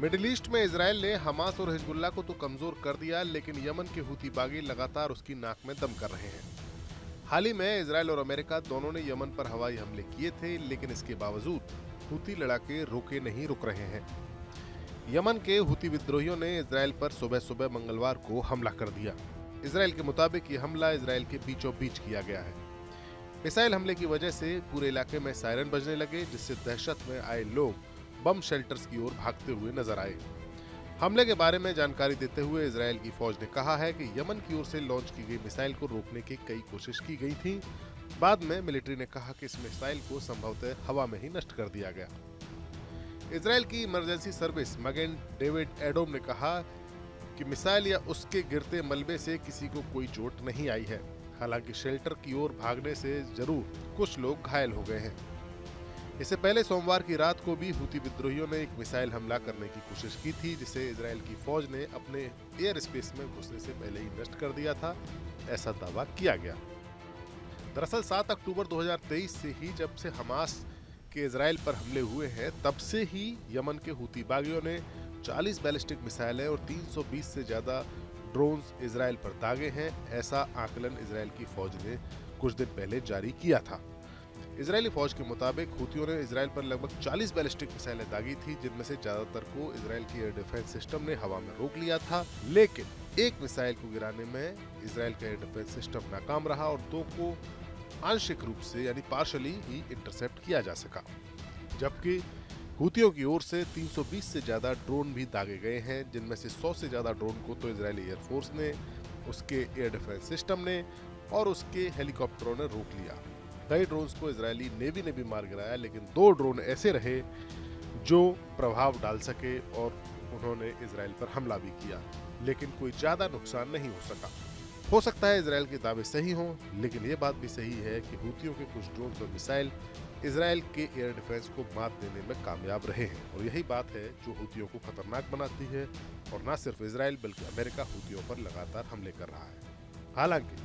Middle east में Israel ने Hamas और हिजबुल्लाह को तो कमजोर कर दिया, लेकिन यमन के हूती बागी लगातार उसकी नाक में दम कर रहे हैं। हाल ही में इजराइल और अमेरिका दोनों ने यमन पर हवाई हमले किए थे, लेकिन इसके बावजूद हूती लड़ाके रुक रहे हैं। यमन के हूती विद्रोहियों ने इजराइल पर सुबह सुबह मंगलवार को हमला कर दिया। इजराइल के मुताबिक ये हमला इजराइल के बीचों बीच किया गया है। मिसाइल हमले की वजह से पूरे इलाके में सायरन बजने लगे, जिससे दहशत में आए लोग बम शेल्टर्स की ओर भागते हुए नजर आए। हमले के बारे में जानकारी देते हुए इजराइल की फौज ने कहा है कि यमन की ओर से लॉन्च की गई मिसाइल को रोकने की कई कोशिश की गई थी। बाद में मिलिट्री ने कहा कि इस मिसाइल को संभवतः हवा में ही नष्ट कर दिया गया। इजराइल की इमरजेंसी सर्विस मगेन डेविड एडोम ने कहा कि मिसाइल या उसके गिरते मलबे से किसी को कोई चोट नहीं आई है। हालांकि शेल्टर की ओर भागने से जरूर कुछ लोग घायल हो गए हैं। इससे पहले सोमवार की रात को भी हूती विद्रोहियों ने एक मिसाइल हमला करने की कोशिश की थी, जिसे इजराइल की फौज ने अपने एयर स्पेस में घुसने से पहले ही नष्ट कर दिया था, ऐसा दावा किया गया। दरअसल 7 अक्टूबर 2023 से ही जब से हमास के इजराइल पर हमले हुए हैं, तब से ही यमन के हूती बागियों ने 40 बैलिस्टिक मिसाइलें और 320 से ज्यादा ड्रोन्स इजराइल पर दागे हैं। ऐसा आकलन इजराइल की फौज ने कुछ दिन पहले जारी किया था। इजरायली फौज के मुताबिक हूतियों ने इजराइल पर लगभग 40 बैलिस्टिक मिसाइलें दागी थी, जिनमें से ज्यादातर को इजराइल की एयर डिफेंस सिस्टम ने हवा में रोक लिया था। लेकिन एक मिसाइल को गिराने में इजराइल का एयर डिफेंस सिस्टम नाकाम रहा और 2 को आंशिक रूप से यानी पार्शली ही इंटरसेप्ट किया जा सका। जबकि हूतियों की ओर से 320 से ज्यादा ड्रोन भी दागे गए हैं, जिनमें से 100 से ज्यादा ड्रोन को तो इजरायली एयरफोर्स ने, उसके एयर डिफेंस सिस्टम ने और उसके हेलीकॉप्टरों ने रोक लिया। कई ड्रोन्स को इजरायली नेवी ने भी मार गिराया, लेकिन 2 ड्रोन ऐसे रहे जो प्रभाव डाल सके और उन्होंने इजराइल पर हमला भी किया, लेकिन कोई ज्यादा नुकसान नहीं हो सका। हो सकता है इजराइल के दावे सही हों, लेकिन ये बात भी सही है कि हूतियों के कुछ ड्रोन और मिसाइल इजराइल के एयर डिफेंस को मात देने में कामयाब रहे हैं, और यही बात है जो हूतियों को खतरनाक बनाती है। और न सिर्फ इजराइल बल्कि अमेरिका हूतियों पर लगातार हमले कर रहा है। हालांकि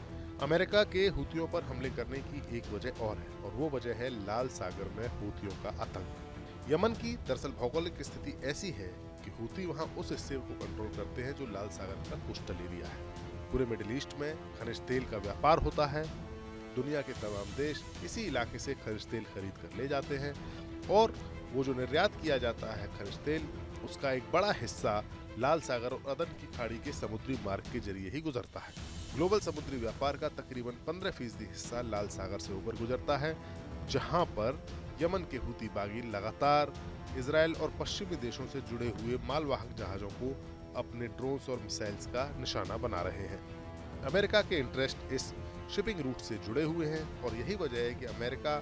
अमेरिका के हूतियों पर हमले करने की एक वजह और है, और वो वजह है लाल सागर में हूतियों का आतंक। यमन की दरअसल भौगोलिक स्थिति ऐसी है कि हूती वहां उस हिस्से को कंट्रोल करते हैं जो लाल सागर का कोस्टल एरिया है। पूरे मिडिल ईस्ट में खनिज तेल का व्यापार होता है। दुनिया के तमाम देश इसी इलाके से खनिज तेल खरीद कर ले जाते हैं, और वो जो निर्यात किया जाता है खनिज तेल, उसका एक बड़ा हिस्सा लाल सागर और अदन की खाड़ी के समुद्री मार्ग के जरिए ही गुजरता है। ग्लोबल समुद्री व्यापार का तकरीबन 15% हिस्सा लाल सागर से होकर गुजरता है, जहां पर यमन के हूती बागी लगातार इजराइल और पश्चिमी देशों से जुड़े हुए मालवाहक जहाजों को अपने ड्रोन्स और मिसाइल्स का निशाना बना रहे हैं। अमेरिका के इंटरेस्ट इस शिपिंग रूट से जुड़े हुए हैं, और यही वजह है कि अमेरिका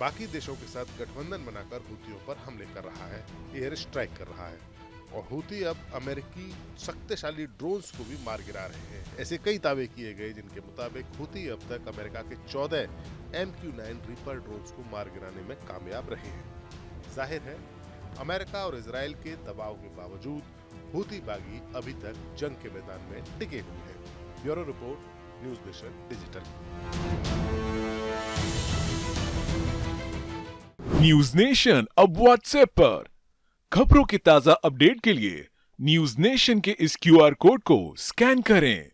बाकी देशों के साथ गठबंधन बनाकर हूतियों पर हमले कर रहा है, एयर स्ट्राइक कर रहा है, और हूती अब अमेरिकी शक्तिशाली ड्रोन्स को भी मार गिरा रहे हैं। ऐसे कई दावे किए गए जिनके मुताबिक हूती अब तक अमेरिका के 14 MQ-9 रीपर ड्रोन्स को मार गिराने में कामयाब रहे हैं। जाहिर है अमेरिका और इजराइल के दबाव के बावजूद हूती बागी अभी तक जंग के मैदान में टिके हुए हैं। Bureau report, news nation digital. News nation अब व्हाट्सएप पर खबरों की ताजा अपडेट के लिए न्यूज नेशन के इस QR कोड को स्कैन करें।